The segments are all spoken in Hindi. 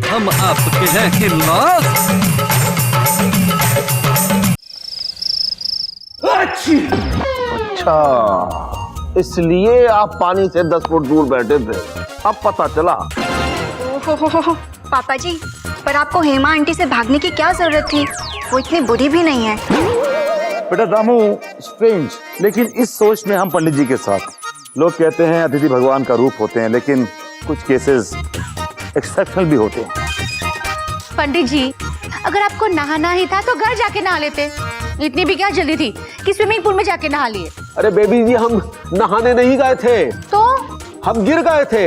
हम आपके हैं हिम्मत। अच्छा, इसलिए आप पानी से 10 फुट दूर बैठे थे, अब पता चला। ओहो पापा जी, पर आपको हेमा आंटी से भागने की क्या जरूरत थी? वो इतनी बुरी भी नहीं है। बेटा दामू, स्ट्रेंज, लेकिन इस सोच में हम पंडित जी के साथ। लोग कहते हैं अतिथि भगवान का रूप होते हैं, लेकिन कुछ केसेस एक्सेप्शनल भी होते हैं। पंडित जी, अगर आपको नहाना ही था तो घर जाके नहा लेते। इतनी भी क्या जल्दी थी कि स्विमिंग पूल में जाके नहा लिए? अरे बेबी जी, हम नहाने नहीं गए थे, तो हम गिर गए थे।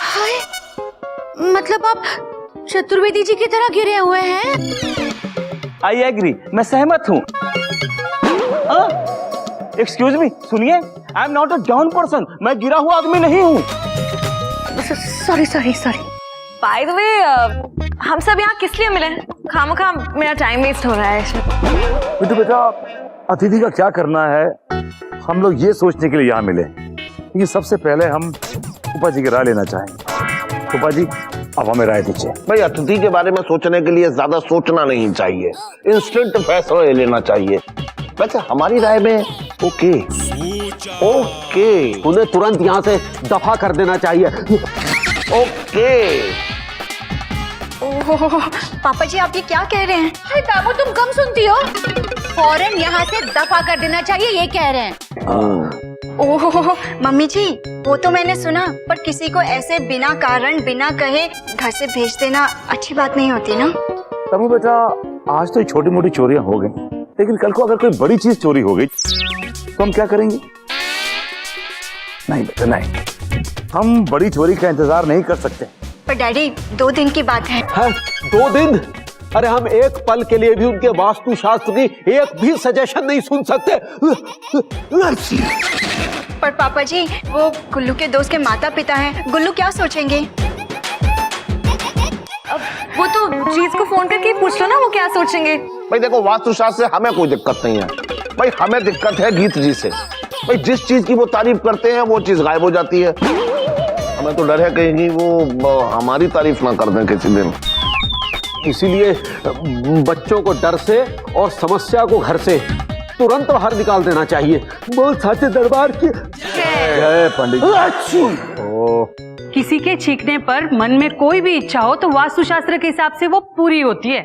हाय, मतलब आप चतुर्वेदी जी की तरह गिरे हुए हैं? आई एग्री, मैं सहमत हूँ। एक्सक्यूज मी, सुनिए, I am not a down person, मैं गिरा हुआ आदमी नहीं हूँ। Sorry sorry sorry. By the way, हम सब यहाँ किस लिए मिले? खामखा मेरा टाइम वेस्ट हो रहा है इसमें। बेटा बेटा, अतिथि का क्या करना है, हम लोग ये सोचने के लिए यहाँ मिले कि सबसे पहले हम फूफा जी की राय लेना चाहेंगे। फूफा जी, अब हमें राय दीजिए। भाई, अतिथि के बारे में सोचने के लिए ज्यादा सोचना नहीं चाहिए, इंस्टेंट फैसला ले लेना चाहिए। वैसे हमारी राय में ओके, उन्हें तुरंत यहाँ से दफा कर देना चाहिए। ओके। ओहो पापा जी, आप ये क्या कह रहे हैं? अरे दामू, तुम कम सुनती हो? फौरन यहाँ से दफा कर देना चाहिए, ये कह रहे हैं। ओहो मम्मी जी, वो तो मैंने सुना, पर किसी को ऐसे बिना कारण बिना कहे घर से भेज देना अच्छी बात नहीं होती ना। तबू बेटा, आज तो छोटी मोटी चोरियां हो गई, लेकिन कल को अगर कोई बड़ी चीज चोरी हो गई तो हम क्या करेंगे? नहीं बेटा नहीं, हम बड़ी चोरी का इंतजार नहीं कर सकते। पर डैडी, 2 दिन की बात है। 2 दिन? अरे हम एक पल के लिए भी उनके वास्तु शास्त्र की एक भी सजेशन नहीं सुन सकते। पर पापा जी, वो गुल्लू के दोस्त के माता पिता हैं, गुल्लू क्या सोचेंगे? अब वो तो जीत को फोन करके पूछ लो ना, वो क्या सोचेंगे। भाई देखो, वास्तुशास्त्र से हमें कोई दिक्कत नहीं है, भाई हमें दिक्कत है गीत जी से। भाई जिस चीज की वो तारीफ करते हैं वो चीज गायब हो जाती है। हमें तो डर है कहीं वो हमारी तारीफ ना कर दें किसी दिन। इसीलिए बच्चों को डर से और समस्या को घर से तुरंत बाहर निकाल देना चाहिए। बोल साचे दरबार की जय पंडित जी। किसी के चीखने पर मन में कोई भी इच्छा हो तो वास्तुशास्त्र के हिसाब से वो पूरी होती है।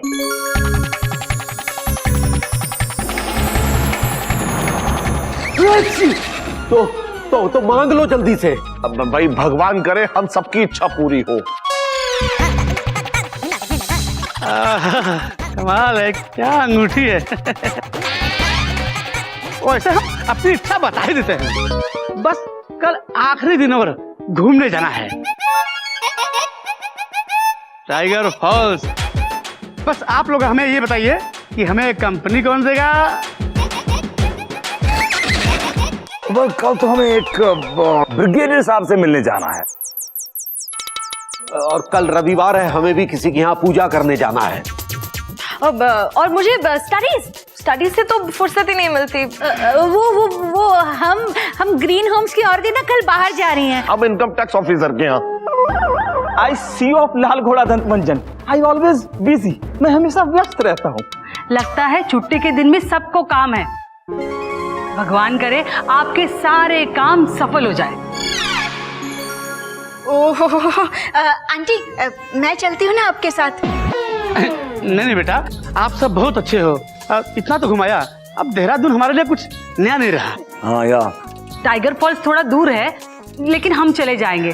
तो मांग लो जल्दी से। अब भाई भगवान करे हम सबकी इच्छा पूरी हो। कमाल है, क्या अंगूठी है। वैसे हम अपनी इच्छा बता ही देते हैं, बस कल आखिरी दिन और घूमने जाना है, टाइगर फॉल्स। बस आप लोग हमें ये बताइए कि हमें कंपनी कौन देगा। कल तो हमें एक ब्रिगेडियर साहब से मिलने जाना है, और कल रविवार है, हमें भी किसी के यहाँ पूजा करने जाना है। अब और मुझे स्टडीज से तो फुर्सत ही नहीं मिलती। वो हम ग्रीन होम्स की औरतें ना कल बाहर जा रही हैं। अब इनकम टैक्स ऑफिसर के यहाँ। आई सी ऑफ लाल घोड़ा दंत मंजन, आई ऑलवेज बिजी, मैं हमेशा व्यस्त रहता हूँ। लगता है छुट्टी के दिन भी सबको काम है। भगवान करे आपके सारे काम सफल हो जाए। ओहो आंटी, मैं चलती हूँ ना आपके साथ। नहीं बेटा, आप सब बहुत अच्छे हो, इतना तो घुमाया, अब देहरादून हमारे लिए कुछ नया नहीं रहा। हाँ या टाइगर फॉल्स थोड़ा दूर है, लेकिन हम चले जाएंगे।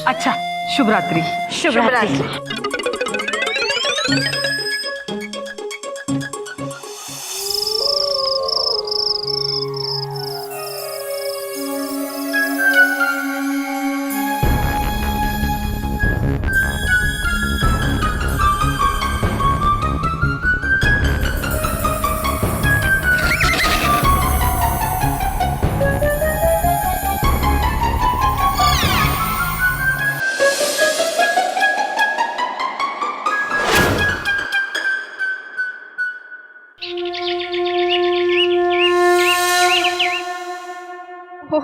अच्छा, शुभ रात्रि। शुभ रात्रि।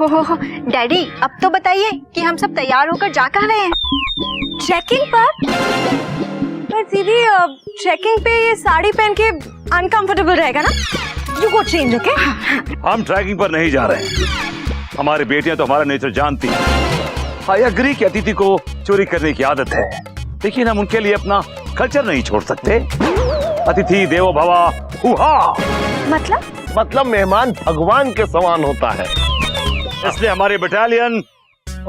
ओहो डैडी, अब तो बताइए कि हम सब तैयार होकर जा कहाँ रहे हैं? ट्रैकिंग पर दीदी, ट्रैकिंग पे ये साड़ी पहन के अनकंफर्टेबल रहेगा ना? You go change, okay? हम ट्रैकिंग पर नहीं जा रहे हैं। हमारी बेटियां तो हमारा नेचर जानती हैं। आई एग्री कि अतिथि को चोरी करने की आदत है, लेकिन हम उनके लिए अपना कल्चर नहीं छोड़ सकते। अतिथि देवो भवा, हुहा। मतलब मेहमान भगवान के समान होता है। इसलिए हमारी बटालियन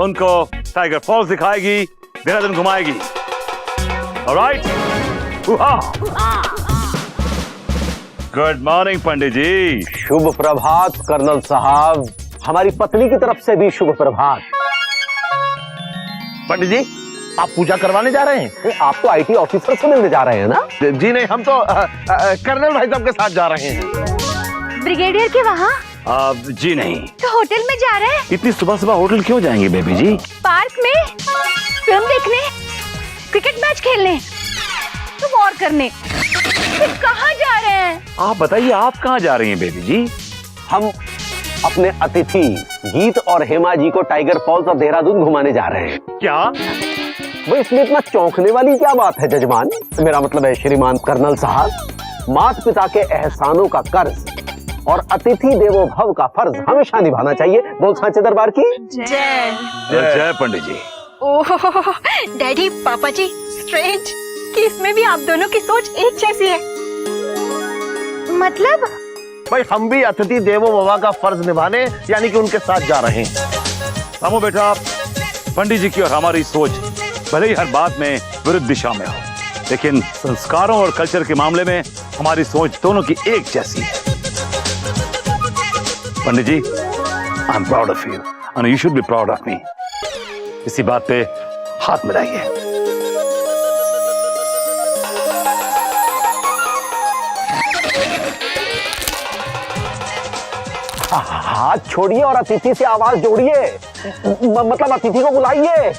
उनको टाइगर फॉल्स दिखाएगी, देहरादून घुमाएगी। ऑलराइट? गुड मॉर्निंग पंडित जी। शुभ प्रभात कर्नल साहब, हमारी पत्नी की तरफ से भी शुभ प्रभात। पंडित जी, आप पूजा करवाने जा रहे हैं? आप तो आईटी ऑफिसर से मिलने जा रहे हैं ना? जी नहीं, हम तो कर्नल भाई साहब के साथ जा रहे हैं। ब्रिगेडियर के वहाँ? जी नहीं। तो होटल में जा रहे हैं? इतनी सुबह सुबह होटल क्यों जाएंगे बेबी जी? पार्क में फिल्म देखने, क्रिकेट मैच खेलने, तुम और करने। फिर कहाँ जा रहे हैं? आप बताइए, आप कहाँ जा रही हैं बेबी जी? हम अपने अतिथि गीत और हेमा जी को टाइगर फॉल्स और देहरादून घुमाने जा रहे हैं। क्या? वो इसमें इतना चौंकने वाली क्या बात है जजमान? मेरा मतलब है श्रीमान कर्नल साहब, माता पिता के एहसानों का कर्ज और अतिथि देवो भव का फर्ज हमेशा निभाना चाहिए। बोल सांचे दरबार की जय। जय पंडित जी। ओह डैडी, पापा जी, स्ट्रेंज कि इसमें भी आप दोनों की सोच एक जैसी है। मतलब? भाई हम भी अतिथि देवो भव का फर्ज निभाने यानी कि उनके साथ जा रहे हैं। रामू बेटा, पंडित जी की और हमारी सोच भले ही हर बात में विरुद्ध दिशा में हो, लेकिन संस्कारों और कल्चर के मामले में हमारी सोच दोनों की एक जैसी है। Pandit ji, I am proud of you and you should be proud of me. इसी बात पे हाथ मिलाइए। हाथ छोड़िए और अतिथि से आवाज जोड़िए, मतलब अतिथि को बुलाइए।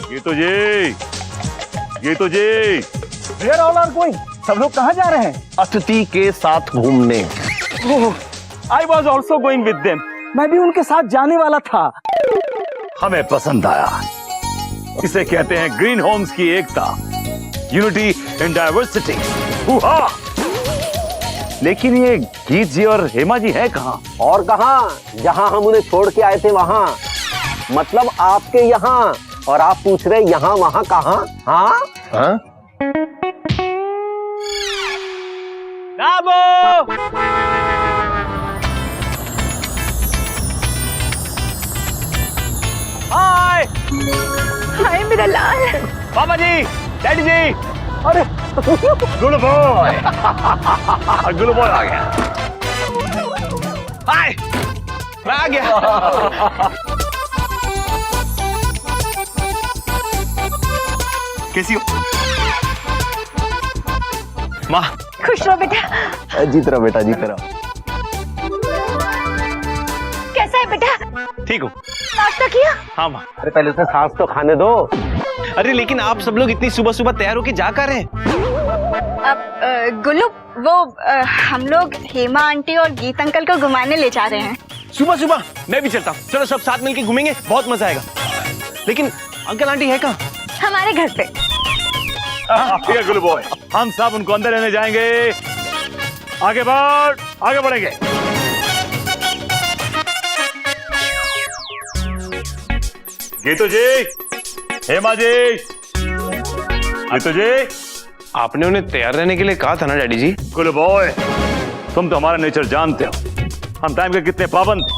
गीतू जी, गीतू जी। कोई सब लोग कहाँ जा रहे हैं? अतिथि के साथ घूमने। I was also going with them. मैं भी उनके साथ जाने वाला था। हमें पसंद आया। इसे कहते हैं ग्रीन होम्स की एकता, यूनिटी इन डाइवर्सिटी। लेकिन ये गीत जी और हेमा जी है कहाँ? और कहाँ, जहाँ हम उन्हें छोड़ के आए थे वहाँ, मतलब आपके यहाँ। और आप पूछ रहे यहाँ वहाँ कहाँ? हाँ हाँ? हाय हाय मेरा लाल। पापा जी, डैडी जी। अरे गुड बॉय। गुड बॉय आ गया। हाय, मैं आ गया। कैसी हो माँ? खुश रहो बेटा। जीत रहो बेटा, जीत रहो। कैसा है बेटा? ठीक हूँ। नाश्ता किया? हाँ माँ। अरे पहले से सांस तो खाने दो। अरे लेकिन आप सब लोग इतनी सुबह सुबह तैयार होके जा कर रहे हैं? अब गुल्लू, वो हम लोग हेमा आंटी और गीत अंकल को घुमाने ले जा रहे हैं। सुबह सुबह मैं भी चलता हूँ। चलो सब साथ मिलके घूमेंगे, बहुत मजा आएगा। लेकिन अंकल आंटी है कहाँ? हमारे घर पे। ठीक है गुल्लू बॉय, हम सब उनको अंदर रहने जाएंगे। आगे बढ़, आगे बढ़ेंगे। गीतू जी, हेमा जी, गीतू जी। आपने उन्हें तैयार रहने के लिए कहा था ना डैडी जी? गुल्लू बॉय, तुम तो हमारा नेचर जानते हो, हम टाइम के कितने पाबंद थे,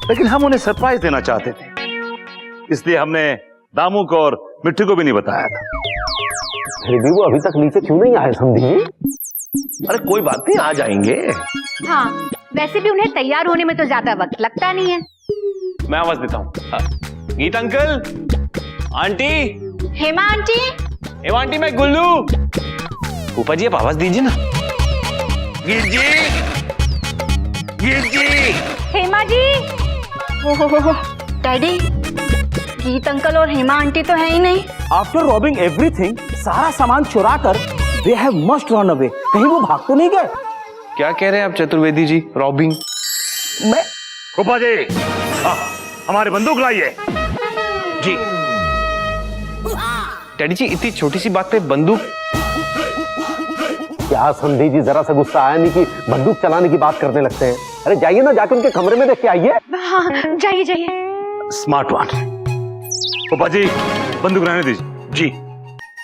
लेकिन हम उन्हें सरप्राइज देना चाहते थे, इसलिए हमने दामू को और मिट्टू को भी नहीं बताया था। फिर भी वो अभी तक नीचे क्यों नहीं आए समझी? अरे कोई बात नहीं, आ जाएंगे। हाँ, वैसे भी उन्हें तैयार होने में तो ज्यादा वक्त लगता नहीं है। मैं आवाज देता हूँ। गीत uncle, aunty, Hema aunty. Hema aunty, मैं गुल्लू। ऊपर जी आप आवाज दीजिए ना। गीत जी, गीत जी। हेमा जी। ओहो डैडी, गीत अंकल और हेमा आंटी तो है ही नहीं। आफ्टर रॉबिंग एवरीथिंग, सारा सामान चुरा कर they have must run away. कहीं वो भाग तो नहीं गए? क्या कह रहे हैं आप चतुर्वेदी जी? रॉबिंग? मैं फूफा जी, हमारे बंदूक लाइए। जी डैडी जी, इतनी छोटी सी बात पे बंदूक? क्या समझी जी, जरा सा गुस्सा आया नहीं कि बंदूक चलाने की बात करने लगते हैं। अरे जाइए ना, जाके उनके कमरे में देख के आइए। हाँ जाइए जाइए। Smart one. फूफा जी, बंदूक रहने दीजिए। जी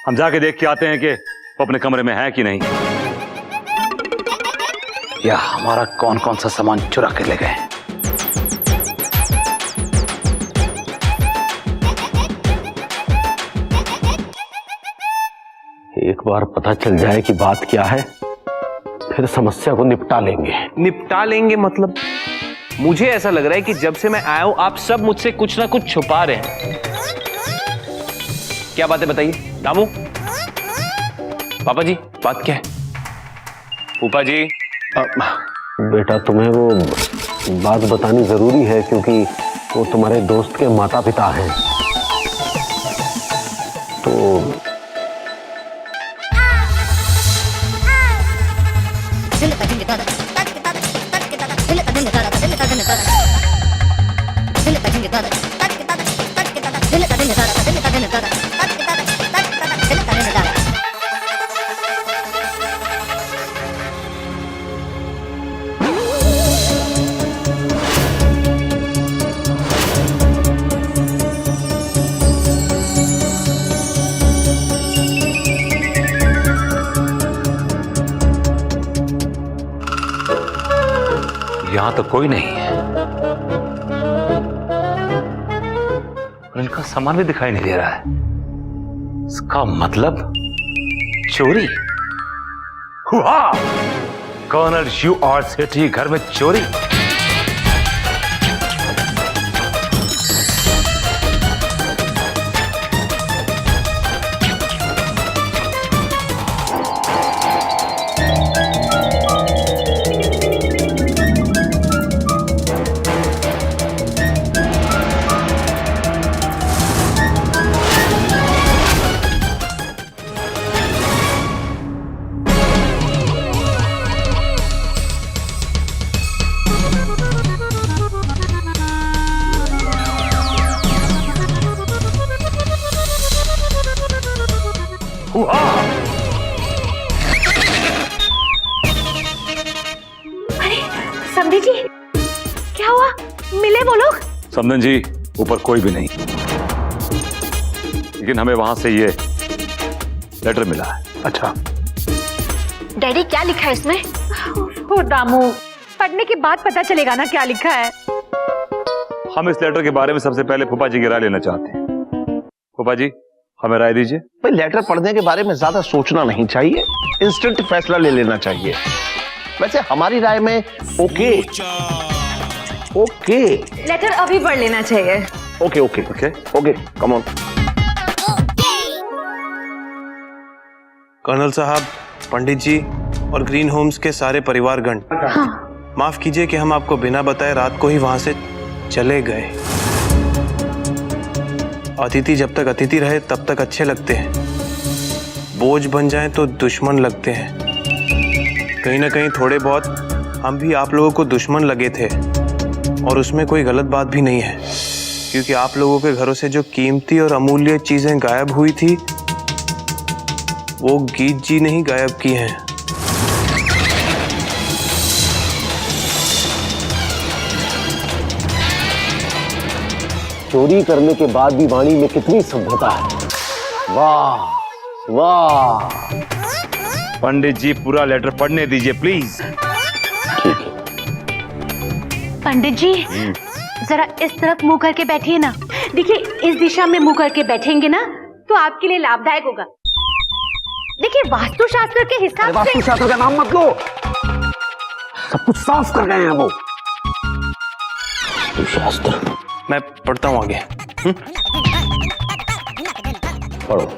हम जाके देख के आते हैं कि वो अपने कमरे में है कि नहीं, या हमारा कौन कौन सा सामान चुरा के ले गए। एक बार पता चल जाए कि बात क्या है, फिर समस्या को निपटा लेंगे। मतलब मुझे ऐसा लग रहा है कि जब से मैं आया हूं आप सब मुझसे कुछ ना कुछ छुपा रहे हैं। क्या बात है बताइए। दामू, पापा जी, बात क्या है? फूफा जी, बेटा तुम्हें वो बात बतानी जरूरी है, क्योंकि वो तुम्हारे दोस्त के माता पिता हैं। तो यहां तो कोई नहीं है और इनका सामान भी दिखाई नहीं दे रहा है। इसका मतलब चोरी हुआ। कर्नल UR सेठी घर में चोरी। अरे समधी जी, क्या हुआ? मिले वो लोग? समधन जी, ऊपर कोई भी नहीं, लेकिन हमें वहां से ये लेटर मिला है। अच्छा डैडी क्या लिखा है इसमें? ओ दामू, पढ़ने के बाद पता चलेगा ना क्या लिखा है। हम इस लेटर के बारे में सबसे पहले फूफा जी की राय लेना चाहते हैं। फूफा जी, हमें राय दीजिए। भाई लेटर पढ़ने के बारे में ज्यादा सोचना नहीं चाहिए, इंस्टेंट फैसला ले लेना चाहिए। वैसे हमारी राय में ओके लेटर अभी पढ़ लेना चाहिए। Okay okay okay okay come on. Colonel साहब, पंडित जी और ग्रीन होम्स के सारे परिवारगण, माफ कीजिए कि हम आपको बिना बताए रात को ही वहां से चले गए। अतिथि जब तक अतिथि रहे तब तक अच्छे लगते हैं, बोझ बन जाएं तो दुश्मन लगते हैं। कहीं ना कहीं थोड़े बहुत हम भी आप लोगों को दुश्मन लगे थे, और उसमें कोई गलत बात भी नहीं है, क्योंकि आप लोगों के घरों से जो कीमती और अमूल्य चीजें गायब हुई थी वो गीत जी ने ही गायब की हैं। चोरी करने के बाद भी वाणी में कितनी सभ्यता है। वाह वाह। पंडित जी, पूरा लेटर पढ़ने दीजिए प्लीज। पंडित जी, जरा इस तरफ मुंह करके बैठिए ना। देखिए, इस दिशा में मुंह करके बैठेंगे ना तो आपके लिए लाभदायक होगा। देखिए, वास्तुशास्त्र के हिसाब से। वास्तुशास्त्र का नाम मत लो, सब कुछ साफ कर गए हैं वो। वास्तुशास्त्र मैं पढ़ता हूं आगे। पढ़ो।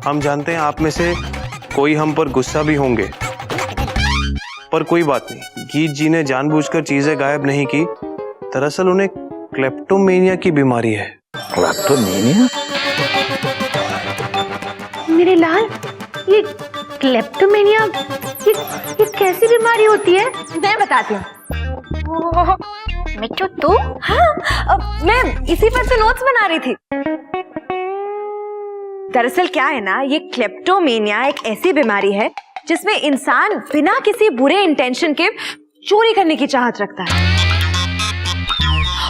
हम जानते हैं आप में से कोई हम पर गुस्सा भी होंगे, पर कोई बात नहीं। गीत जी ने जानबूझकर चीजें गायब नहीं की, दरअसल उन्हें क्लेप्टोमेनिया की बीमारी है। क्लेप्टोमेनिया? मेरे लाल, ये क्लेप्टोमेनिया ये कैसी बीमारी होती है? मैं बताती हूँ। मिट्टू तू? हाँ, मैं इसी पर से नोट्स बना रही थी। दरअसल क्या है ना, ये क्लेप्टोमेनिया एक ऐसी बीमारी है जिसमें इंसान बिना किसी बुरे इंटेंशन के चोरी करने की चाहत रखता है,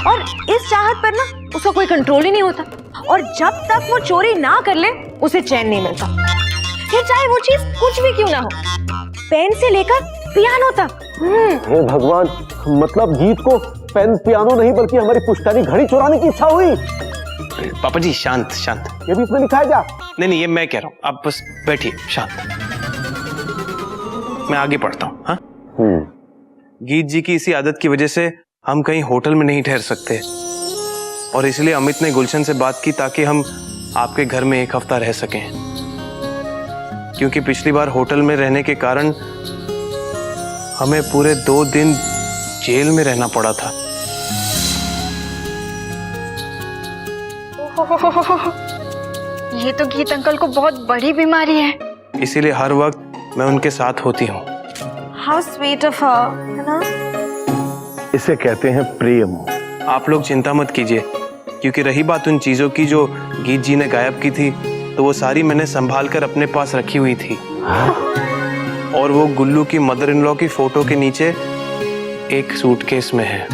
और इस चाहत पर ना उसका कोई कंट्रोल ही नहीं होता, और जब तक वो चोरी ना कर ले उसे चैन नहीं मिलता, फिर चाहे वो चीज कुछ भी क्यों ना हो, पेन से लेकर पियानो तक। हे भगवान, मतलब गीत को पेन पियानो नहीं बल्कि हमारी पुश्तैनी घड़ी चुराने की इच्छा हुई। पापा जी शांत शांत। ये भी इसमें लिखा है क्या? नहीं, ये मैं कह रहा हूँ, आप बस बैठिए शांत। मैं आगे पढ़ता हूँ। हाँ, गीत जी की इसी आदत की वजह से हम कहीं होटल में नहीं ठहर सकते, और इसलिए अमित ने गुलशन से बात की ताकि हम आपके घर में एक हफ्ता रह सकें, क्योंकि पिछली बार होटल में रहने के कारण हमें पूरे 2 दिन जेल में रहना पड़ा था। ये तो गीत अंकल को बहुत बड़ी बीमारी है। इसीलिए हर वक्त मैं उनके साथ होती हूँ। How sweet of her, है ना? इसे कहते हैं प्रेम। आप लोग चिंता मत कीजिए, क्योंकि रही बात उन चीजों की जो गीत जी ने गायब की थी, तो वो सारी मैंने संभाल कर अपने पास रखी हुई थी, और वो गुल्लू की मदर इन लॉ की फोटो के नीचे एक सूटकेस में है।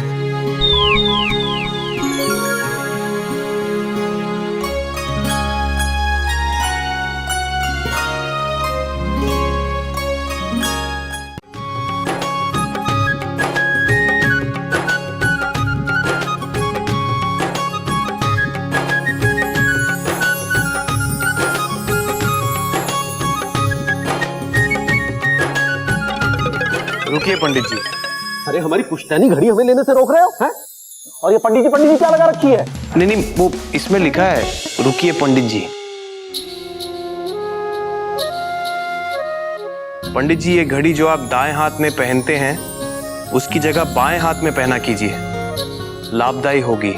रुकिए पंडित जी। अरे हमारी पुश्तैनी घड़ी हमें लेने से रोक रहे हो हैं? और ये पंडित जी क्या लगा रखी है? नहीं, वो इसमें लिखा है, रुकिए पंडित जी। पंडित जी, ये घड़ी जो आप दाएं हाथ में पहनते हैं उसकी जगह बाएं हाथ में पहना कीजिए, लाभदायी होगी।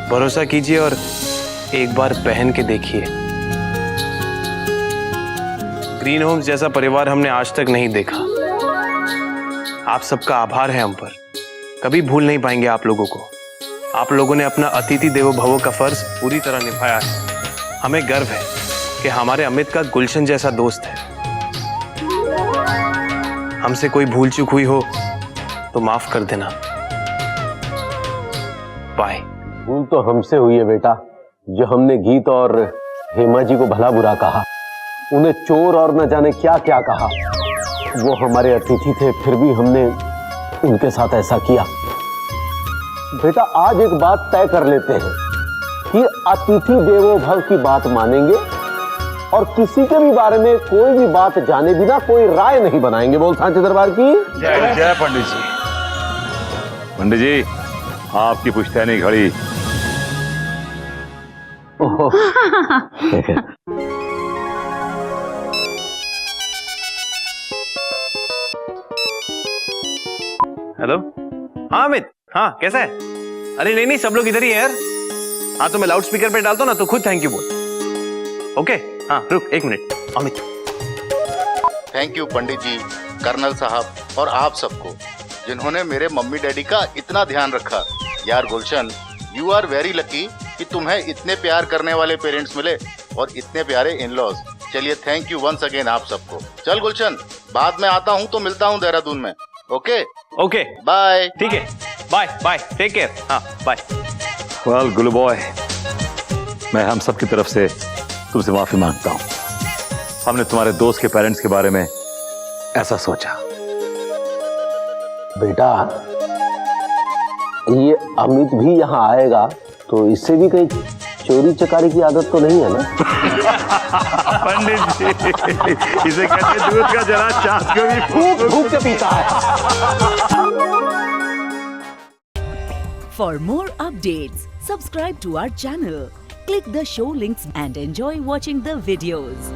भरोसा कीजिए और एक बार पहन के देखिए। ग्रीन होम्स जैसा परिवार हमने आज तक नहीं देखा। आप सबका आभार है हम पर, कभी भूल नहीं पाएंगे आप लोगों को। आप लोगों ने अपना अतिथि देवो भव का फर्ज पूरी तरह निभाया है। हमें गर्व है कि हमारे अमित का गुलशन जैसा दोस्त है। हमसे कोई भूल चूक हुई हो तो माफ कर देना। बाय। भूल तो हमसे हुई है बेटा, जो हमने गीत और हेमा जी को भला बुरा कहा, उन्हें चोर और न जाने क्या क्या कहा। वो हमारे अतिथि थे, फिर भी हमने उनके साथ ऐसा किया। बेटा, आज एक बात तय कर लेते हैं कि अतिथि देवो भव की बात मानेंगे, और किसी के भी बारे में कोई भी बात जाने बिना कोई राय नहीं बनाएंगे। बोल सांचे दरबार की जय। जय पंडित जी। पंडित जी, आपकी पुश्तैनी घड़ी। हेलो। हाँ अमित, हाँ कैसा है? अरे नहीं, सब लोग इधर ही है यार। हाँ तो मैं लाउड स्पीकर पे डालता हूँ ना, तो खुद थैंक यू बोल। ओके, हाँ रुक 1 minute. Amit, thank you Pandit ji, colonel साहब और आप सबको, जिन्होंने मेरे मम्मी डैडी का इतना ध्यान रखा। यार गुलशन, यू आर वेरी लकी कि तुम्हें इतने प्यार करने वाले पेरेंट्स मिले और इतने प्यारे इन लॉज। चलिए, थैंक यू वंस अगेन आप सबको। चल गुलशन, बाद में आता हूँ तो मिलता हूँ देहरादून में। Okay okay, bye. ठीक है, बाय बाय, टेक केयर। हाँ बाय। वेल गुल्लू बॉय, मैं हम सब की तरफ से तुमसे माफी मांगता हूँ। हमने तुम्हारे दोस्त के पेरेंट्स के बारे में ऐसा सोचा। बेटा, ये अमित भी यहाँ आएगा तो इससे भी कहीं चोरी चकारी की आदत तो नहीं है ना? पंडित जी, इसे कहते हैं दूध का जरा चास को भी फूक फूक के पीता है। For more updates, subscribe to our channel, click the show links and enjoy watching the videos.